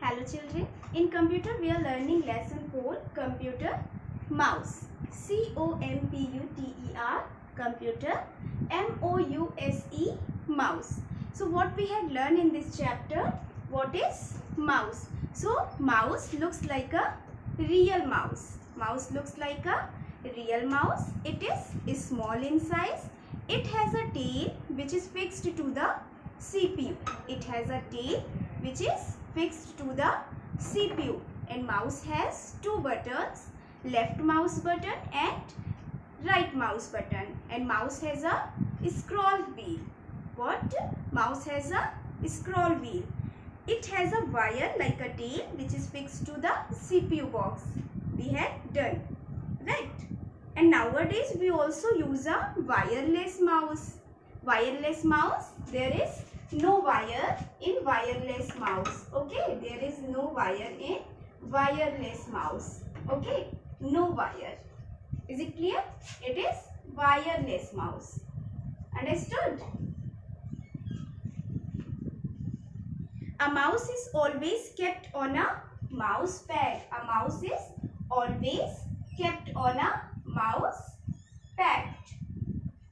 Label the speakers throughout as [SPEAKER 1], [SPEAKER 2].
[SPEAKER 1] Hello children, in computer we are learning lesson 4 computer mouse. C-O-M-P-U-T-E-R computer, M-O-U-S-E mouse. So what we had learned in this chapter, what is mouse? So mouse looks like a real mouse. Mouse looks like a real mouse. It is small in size. It has a tail which is fixed to the CPU. It has a tail which is fixed to the CPU, and mouse has two buttons, left mouse button and right mouse button, and mouse has a scroll wheel. What? Mouse has a scroll wheel. It has a wire like a tail which is fixed to the CPU box. We had done, right? And nowadays we also use a wireless mouse. Wireless mouse, there is no wire in wireless mouse. Okay, there is no wire in wireless mouse. Okay, no wire. Is it clear? It is wireless mouse. Understood? A mouse is always kept on a mouse pad. A mouse is always kept on a mouse pad.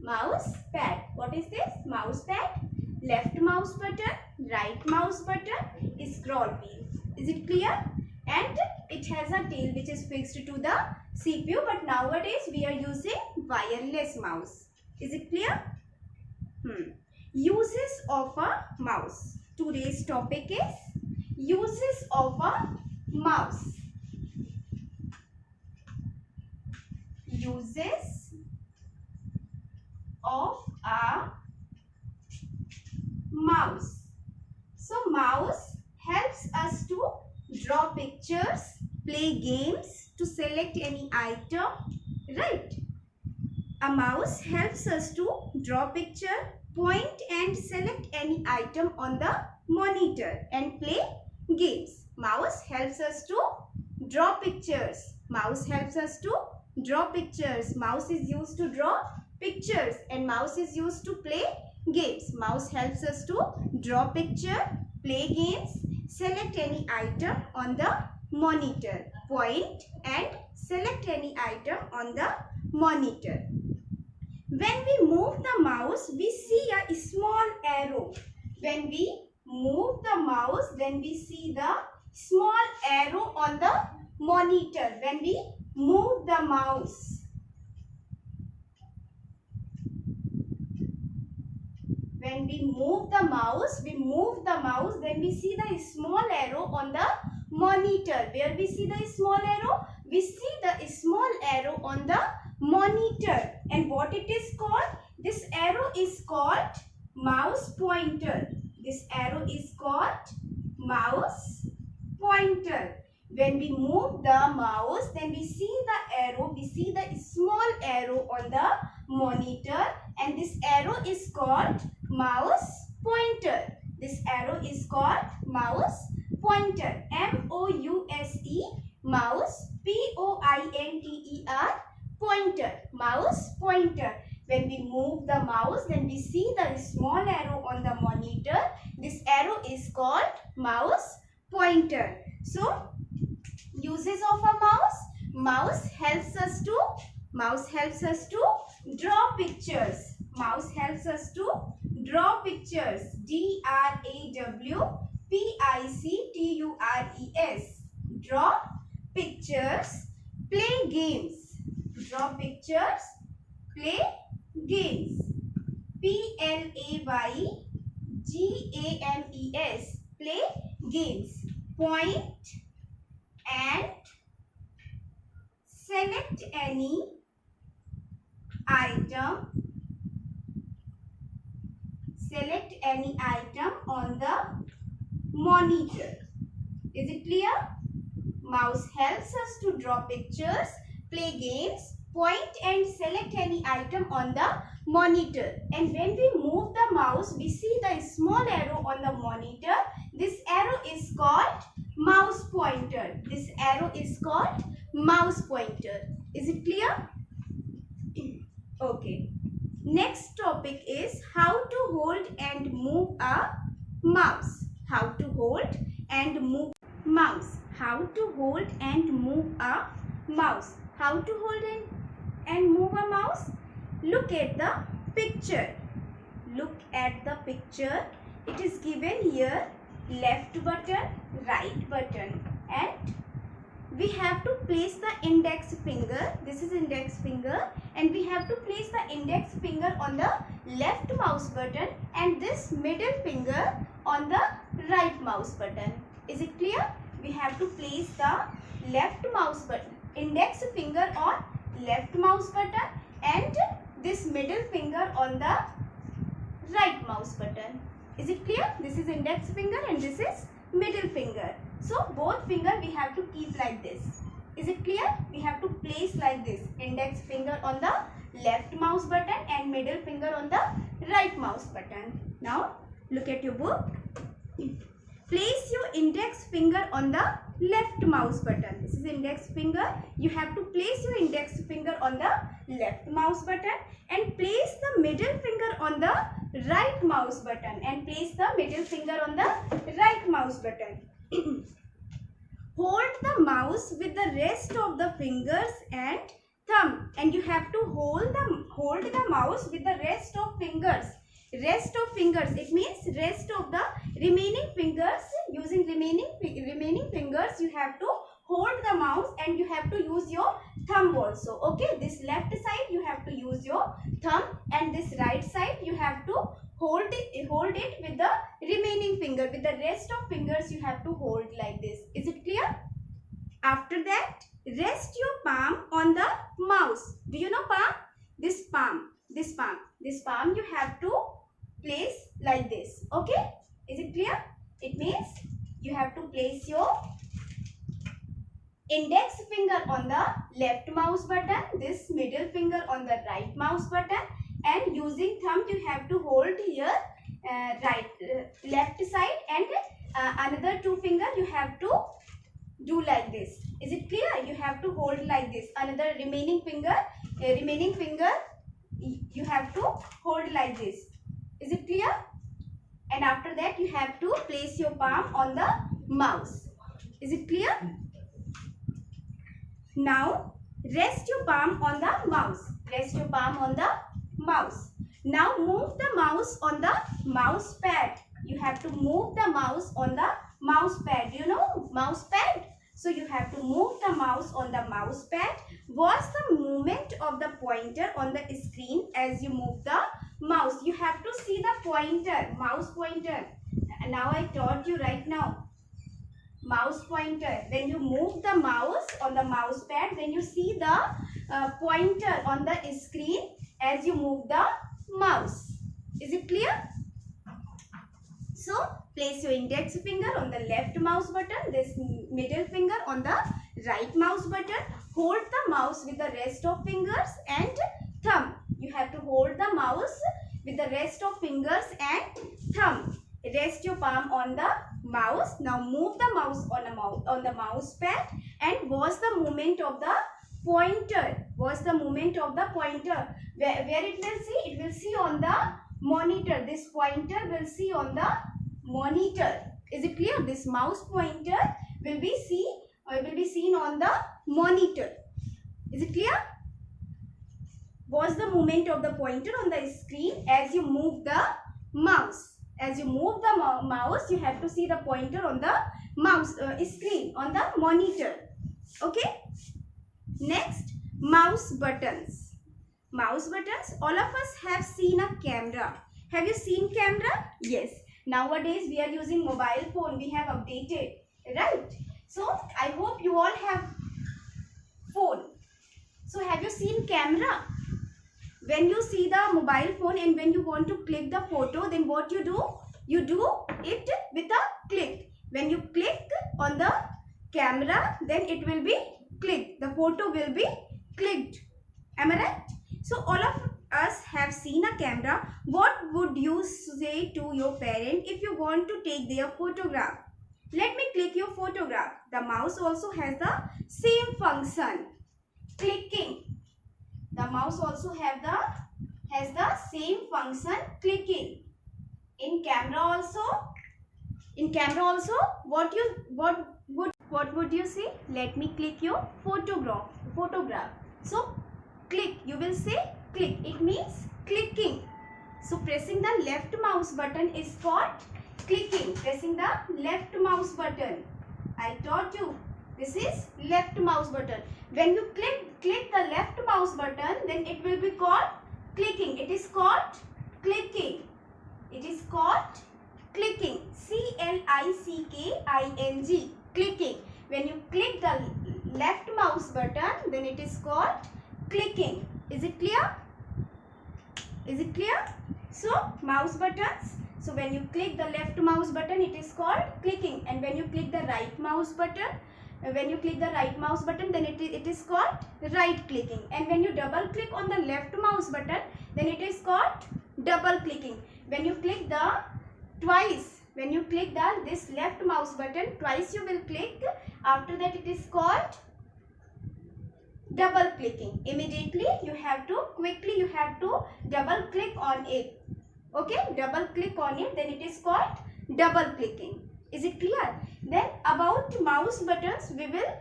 [SPEAKER 1] Mouse pad. What is this? Mouse pad. Left mouse button, right mouse button, scroll wheel. Is it clear? And it has a tail which is fixed to the CPU, but nowadays we are using wireless mouse. Is it clear? Uses of a mouse. Today's topic is uses of a mouse. Uses of a mouse. So mouse helps us to draw pictures, play games, to select any item, right? A mouse helps us to draw picture, point and select any item on the monitor and play games. Mouse helps us to draw pictures. Mouse helps us to draw pictures. Mouse is used to draw pictures and mouse is used to play games. Mouse helps us to draw picture, play games, select any item on the monitor, point and select any item on the monitor. When we move the mouse, we see a small arrow. When we move the mouse, then we see the small arrow on the monitor. When we move the mouse, when we move the mouse, then we see the small arrow on the monitor. Where we see the small arrow? We see the small arrow on the monitor. And what it is called? This arrow is called mouse pointer. This arrow is called mouse pointer. When we move the mouse, then we see the arrow, we see the small arrow on the monitor, and this arrow is called mouse pointer. This arrow is called mouse pointer. M-O-U-S-E, mouse, P-O-I-N-T-E-R, pointer, mouse pointer. When we move the mouse, then we see the small arrow on the monitor. This arrow is called mouse pointer. So, uses of a mouse. Mouse helps us to draw pictures. Mouse helps us to draw pictures. D-R-A-W-P-I-C-T-U-R-E-S. Draw pictures. Play games. Draw pictures. Play games. P-L-A-Y-G-A-M-E-S. Play games. Point and select any item. Select any item on the monitor. Is it clear? Mouse helps us to draw pictures, play games, point and select any item on the monitor. And when we move the mouse, we see the small arrow on the monitor. This arrow is called mouse pointer. This arrow is called mouse pointer. Is it clear? Okay. Next topic is how to hold and move a mouse. How to hold and move how to hold and move a mouse. How to hold and move a mouse? Look at the picture. Look at the picture. It is given here left button, right button, and we have to place the index finger. This is index finger, and we have to place the index finger on the left mouse button and this middle finger on the right mouse button. Is it clear? We have to place the left mouse button, index finger on left mouse button and this middle finger on the right mouse button. Is it clear? This is index finger and this is middle finger. So both finger we have to keep like this. Is it clear? We have to place like this. Index finger on the left mouse button and middle finger on the right mouse button. Now look at your book. Place your index finger on the left mouse button. This is index finger. You have to place your index finger on the left mouse button and place the middle finger on the right mouse button and place the middle finger on the right mouse button. Hold the mouse with the rest of the fingers and thumb, and you have to hold the mouse with the rest of fingers. Rest of fingers, it means rest of the remaining fingers. Using remaining fingers you have to hold the mouse and you have to use your thumb also. Okay, this left side you have to use your thumb and this right side you have to hold it with the remaining finger. With the rest of fingers you have to hold like this. Is it clear? After that, rest your palm on the mouse. Do you know palm? This palm you have to place like this. Okay, is it clear? It means you have to place your index finger on the left mouse button, this middle finger on the right mouse button, and using thumb you have to hold here left side, and another two finger you have to do like this. Is it clear? You have to hold like this. Another remaining finger you have to hold like this. Is it clear? And after that you have to place your palm on the mouse. Is it clear? Now rest your palm on the mouse. Rest your palm on the mouse. Now move the mouse on the mouse pad. You have to move the mouse on the mouse pad. You know mouse pad? So you have to move the mouse on the mouse pad. Watch the movement of the pointer on the screen as you move the mouse. You have to see the pointer, mouse pointer. And now I taught you right now. Mouse pointer. When you move the mouse on the mouse pad, then you see the pointer on the screen as you move the mouse. Is it clear? So place your index finger on the left mouse button, this middle finger on the right mouse button. Hold the mouse with the rest of fingers and thumb. You have to hold the mouse with the rest of fingers and thumb. Rest your palm on the mouse. Now move the mouse on the mouse pad and watch the movement of the pointer. Watch the movement of the pointer. Where it will see? It will see on the monitor. This pointer will see on the monitor. Is it clear? This mouse pointer will be seen on the monitor. Is it clear? Watch the movement of the pointer on the screen as you move the mouse. As you move the mouse, you have to see the pointer on the mouse screen, on the monitor. Okay. Next, mouse buttons. Mouse buttons. All of us have seen a camera. Have you seen camera? Yes. Nowadays we are using mobile phone. We have updated, right? So I hope you all have phone. So have you seen camera? When you see the mobile phone and when you want to click the photo, then what you do? You do it with a click. When you click on the camera, then it will be clicked. The photo will be clicked. Am I right? So all of us have seen a camera. What would you say to your parent if you want to take their photograph? Let me click your photograph. The mouse also has the same function. Clicking. The mouse also has the same function, clicking. In camera also, what what would you say? Let me click your photograph. So click, you will say click. It means clicking. So pressing the left mouse button is called clicking. Pressing the left mouse button. I taught you. This is left mouse button. When you click the left mouse button, then it will be called clicking. It is called clicking. It is called clicking. C-L-I-C-K-I-N-G. Clicking. When you click the left mouse button, then it is called clicking. Is it clear? Is it clear? So mouse buttons. So when you click the left mouse button, it is called clicking. And when you click the right mouse button, then it is called right clicking. And when you double click on the left mouse button, then it is called double clicking. When you click this left mouse button twice, you will click. After that, it is called double clicking. Immediately you have to double click on it. Okay, double click on it, then it is called double clicking. Is it clear? Then about mouse buttons we will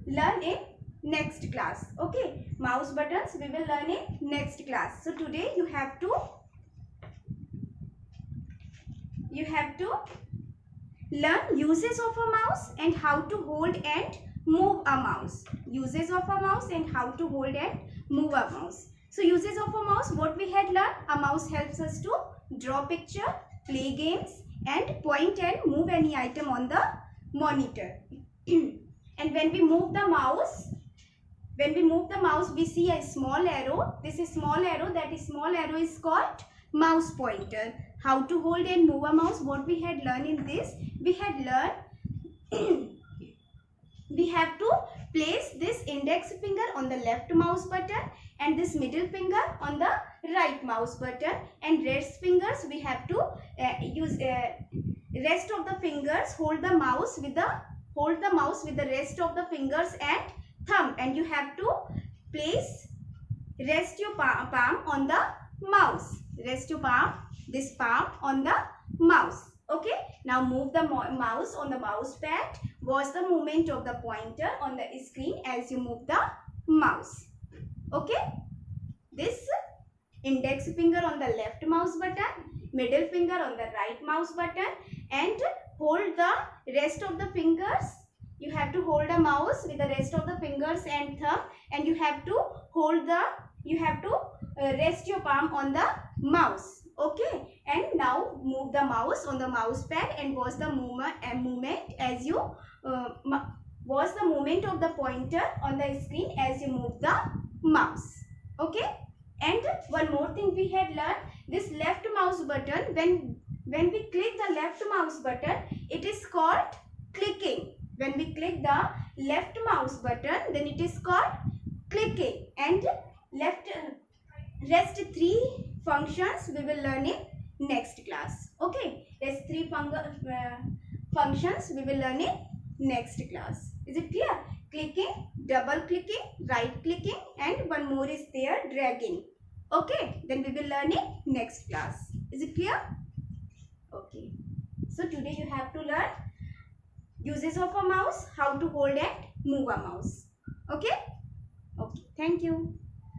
[SPEAKER 1] learn in next class. Okay, mouse buttons we will learn in next class. So today you have to learn uses of a mouse and how to hold and move a mouse. Uses of a mouse and how to hold and move a mouse. So uses of a mouse, what we had learned, a mouse helps us to draw picture, play games and point and move any item on the monitor. And when we move the mouse, we see a small arrow. This is small arrow. That is small arrow is called mouse pointer. How to hold and move a mouse, what we had learned in this, we had learned we have to place this index finger on the left mouse button and this middle finger on the right mouse button, and rest fingers we have to use rest of the fingers hold the mouse with the rest of the fingers and thumb, and you have to rest your palm on the mouse. Rest your palm on the mouse. Okay, now move the mouse on the mouse pad. Watch the movement of the pointer on the screen as you move the mouse. Okay, this index finger on the left mouse button, middle finger on the right mouse button, and hold the rest of the fingers. You have to hold the mouse with the rest of the fingers and thumb, and you have to rest your palm on the mouse. Okay, and now move the mouse on the mouse pad and watch the movement as you watch the movement of the pointer on the screen as you move the mouse. Okay, and one more thing we had learned, this left mouse button, when we click the left mouse button, it is called clicking. When we click the left mouse button, then it is called clicking. And rest three functions we will learn in next class. Okay, rest three functions we will learn in next class. Is it clear? Clicking, double clicking, right clicking, and one more is there, dragging. Okay, then we will learn in next class. Is it clear? Okay, so today you have to learn uses of a mouse, how to hold and move a mouse. Okay, thank you.